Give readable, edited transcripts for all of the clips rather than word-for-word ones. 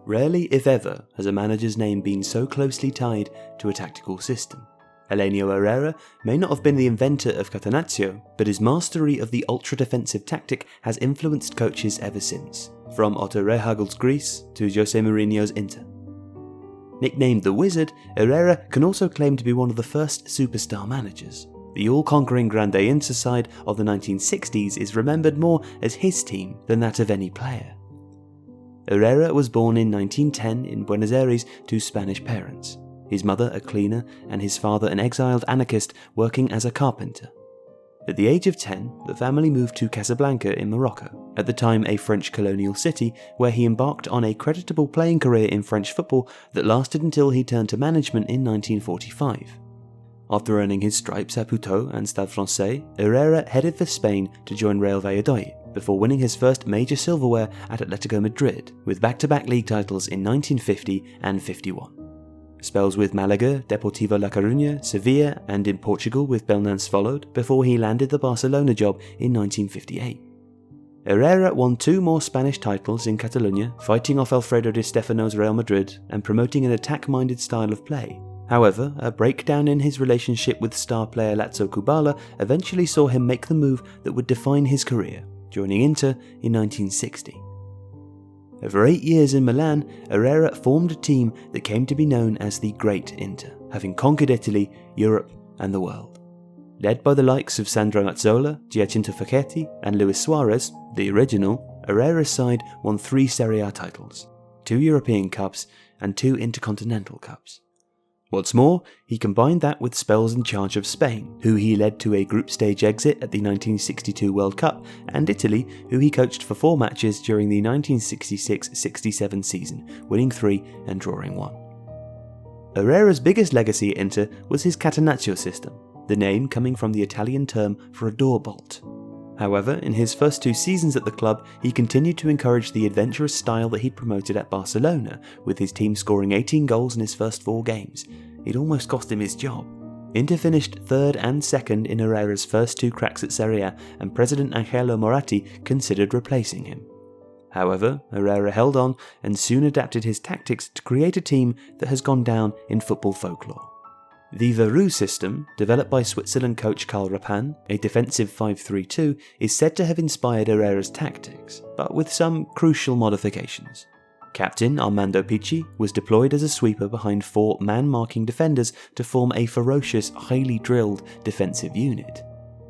Rarely, if ever, has a manager's name been so closely tied to a tactical system. Helenio Herrera may not have been the inventor of Catenaccio, but his mastery of the ultra-defensive tactic has influenced coaches ever since, from Otto Rehagel's Greece to Jose Mourinho's Inter. Nicknamed the Wizard, Herrera can also claim to be one of the first superstar managers. The all-conquering Grande Inter side of the 1960s is remembered more as his team than that of any player. Herrera was born in 1910 in Buenos Aires to Spanish parents, his mother a cleaner and his father an exiled anarchist working as a carpenter. At the age of 10, the family moved to Casablanca in Morocco, at the time a French colonial city, where he embarked on a creditable playing career in French football that lasted until he turned to management in 1945. After earning his stripes at Puteaux and Stade Francais, Herrera headed for Spain to join Real Valladolid, before winning his first major silverware at Atletico Madrid, with back-to-back league titles in 1950 and 51. Spells with Malaga, Deportivo La Coruña, Sevilla, and in Portugal with Belenenses followed, before he landed the Barcelona job in 1958. Herrera won 2 more Spanish titles in Catalonia, fighting off Alfredo Di Stefano's Real Madrid and promoting an attack-minded style of play. However, a breakdown in his relationship with star player Lazio Kubala eventually saw him make the move that would define his career, joining Inter in 1960. Over 8 years in Milan, Herrera formed a team that came to be known as the Great Inter, having conquered Italy, Europe, and the world. Led by the likes of Sandro Mazzola, Giacinto Facchetti, and Luis Suarez, the original, Herrera's side won 3 Serie A titles, 2 European Cups, and 2 Intercontinental Cups. What's more, he combined that with spells in charge of Spain, who he led to a group stage exit at the 1962 World Cup, and Italy, who he coached for 4 matches during the 1966-67 season, winning 3 and drawing 1. Herrera's biggest legacy at Inter was his Catenaccio system, the name coming from the Italian term for a door bolt. However, in his first 2 seasons at the club, he continued to encourage the adventurous style that he'd promoted at Barcelona, with his team scoring 18 goals in his first 4 games. It almost cost him his job. Inter finished 3rd and 2nd in Herrera's first 2 cracks at Serie A, and President Angelo Moratti considered replacing him. However, Herrera held on and soon adapted his tactics to create a team that has gone down in football folklore. The Verrou system, developed by Switzerland coach Karl Rappan, a defensive 5-3-2, is said to have inspired Herrera's tactics, but with some crucial modifications. Captain Armando Picci was deployed as a sweeper behind 4 man-marking defenders to form a ferocious, highly drilled defensive unit.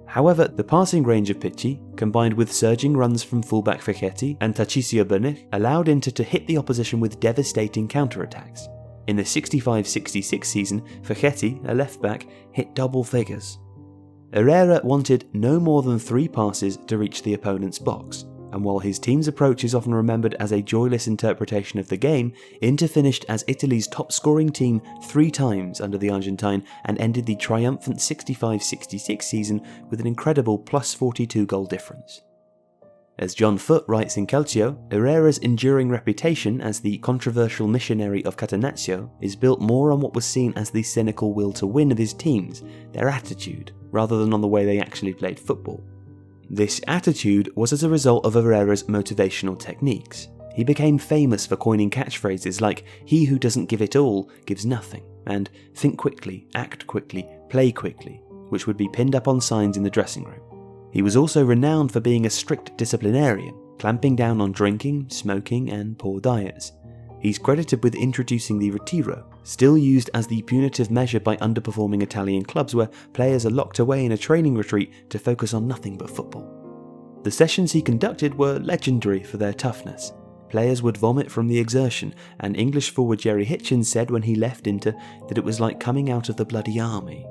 However, the passing range of Picci, combined with surging runs from fullback Facchetti and Tarcisio Bernich, allowed Inter to hit the opposition with devastating counterattacks. In the 65-66 season, Facchetti, a left-back, hit double figures. Herrera wanted no more than 3 passes to reach the opponent's box, and while his team's approach is often remembered as a joyless interpretation of the game, Inter finished as Italy's top-scoring team 3 times under the Argentine and ended the triumphant 65-66 season with an incredible +42 goal difference. As John Foote writes in Calcio, Herrera's enduring reputation as the controversial missionary of Catenaccio is built more on what was seen as the cynical will to win of his teams, their attitude, rather than on the way they actually played football. This attitude was as a result of Herrera's motivational techniques. He became famous for coining catchphrases like "he who doesn't give it all gives nothing" and "think quickly, act quickly, play quickly," which would be pinned up on signs in the dressing room. He was also renowned for being a strict disciplinarian, clamping down on drinking, smoking, and poor diets. He's credited with introducing the retiro, still used as the punitive measure by underperforming Italian clubs where players are locked away in a training retreat to focus on nothing but football. The sessions he conducted were legendary for their toughness. Players would vomit from the exertion, and English forward Jerry Hitchens said when he left Inter that it was like coming out of the bloody army.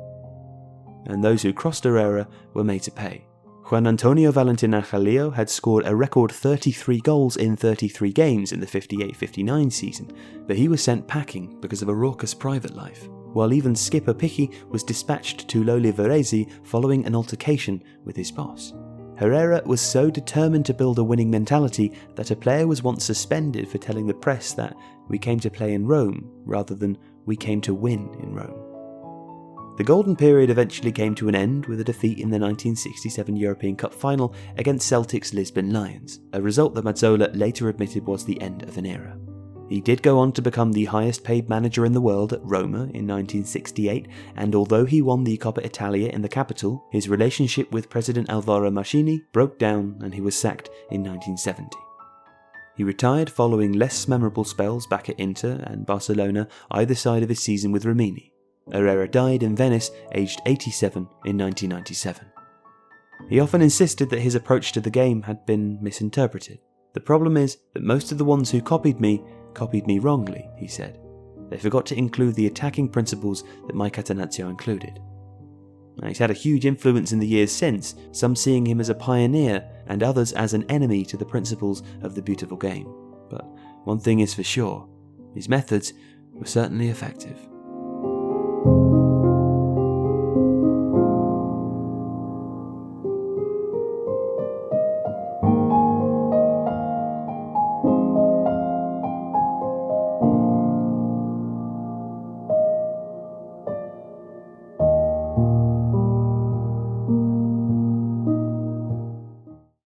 And those who crossed Herrera were made to pay. Juan Antonio Valentin Angelillo had scored a record 33 goals in 33 games in the 58-59 season, but he was sent packing because of a raucous private life, while even skipper Picci was dispatched to Loli Varese following an altercation with his boss. Herrera was so determined to build a winning mentality that a player was once suspended for telling the press that "we came to play in Rome" rather than "we came to win in Rome." The golden period eventually came to an end with a defeat in the 1967 European Cup final against Celtic's Lisbon Lions, a result that Mazzola later admitted was the end of an era. He did go on to become the highest paid manager in the world at Roma in 1968, and although he won the Coppa Italia in the capital, his relationship with President Alvaro Mascini broke down and he was sacked in 1970. He retired following less memorable spells back at Inter and Barcelona either side of his season with Rimini. Herrera died in Venice, aged 87, in 1997. He often insisted that his approach to the game had been misinterpreted. The problem is that most of the ones who copied me wrongly, he said. They forgot to include the attacking principles that my Catenaccio included. Now, he's had a huge influence in the years since, some seeing him as a pioneer and others as an enemy to the principles of the beautiful game. But one thing is for sure, his methods were certainly effective.